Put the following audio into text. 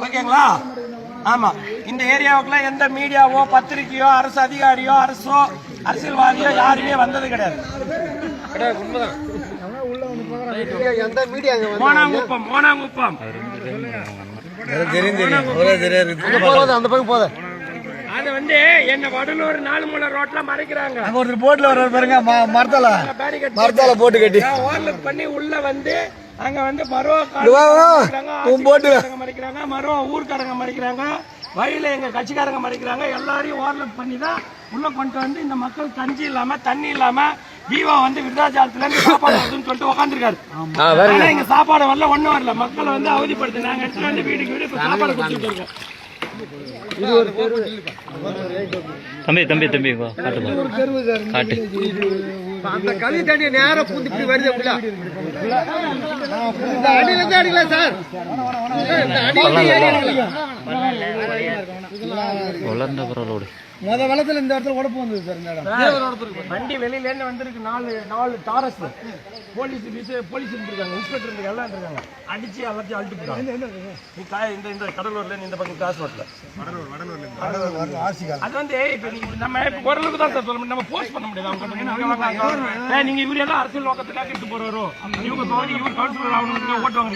ஓகேங்களா? ஆமா, இந்த ஏரியாவுக்குள்ள எந்த மீடியாவோ பத்திரிகையோ அரசு அதிகாரியோ அரசோ அரசியல்வாதியோ யாருமே வந்தது கிடையாது. மோனாங்குப்பம் அந்த பக்கம் போத அது வந்து என்ன வடலூர் நாலுமூலை ரோட்ல மறைக்கிறாங்க. அங்க ஒரு போட்ல வர பாருங்க, மரத்தால போட்டு கட்டி ஓவர்லுக் பண்ணி உள்ள வந்து அங்க வந்து மறைக்கிறாங்க, மரம் ஊர்க்காரங்க மறைக்கிறாங்க, வழியில எங்க கட்சிக்காரங்க மறைக்கிறாங்க. எல்லாரையும் ஓவர்லுக் பண்ணி தான் உள்ள கொண்டு வந்து இந்த மக்கள் கஞ்சி இல்லாம தண்ணி இல்லாம தீவா வந்து விருதாச்சாரத்துல இருந்து சாப்பாடு வருதுன்னு சொல்லிட்டு உட்காந்துருக்காரு. இங்க சாப்பாடு வரல, ஒண்ணும் வரல. மக்களை வந்து அவதிப்படுத்து நாங்க எடுத்துட்டு வந்து வீட்டுக்கு வீடு சாப்பாடு கொடுத்துட்டு இருக்கோம். தம்பி காட்டு அந்த கழி தண்ணி நேரம் பூந்து இப்படி வருது. அடியில அடிக்கல சார், வளர்ந்த பரவலோடு முத வெள்ளத்துல இந்த இடத்துல உடப்பு வந்தது சார். இந்த இடம் வண்டி வெளியில இருந்து வந்திருக்கு. நாலு டாரஸ் போலீஸ் இருக்காங்க, இன்ஸ்பெக்டர் எல்லாம் இருக்காங்க. அடிச்சு எல்லாத்தையும் அழுட்டு போயிட்டாங்க. இந்த கடலூர்ல இந்த பக்கம் கிராஸ் ரோட்ல அது வந்து நம்ம ஓரளவுக்கு தான் சார் சொல்ல முடியும். நம்ம போஸ்ட் பண்ண முடியாது. அவங்க நீங்க இவரு ஏதோ அரசியல் நோக்கத்துக்காக இட்டு போறாரோ, இவங்க கவுன்சிலர் ஆகணும்னு ஓட்டுவாங்க.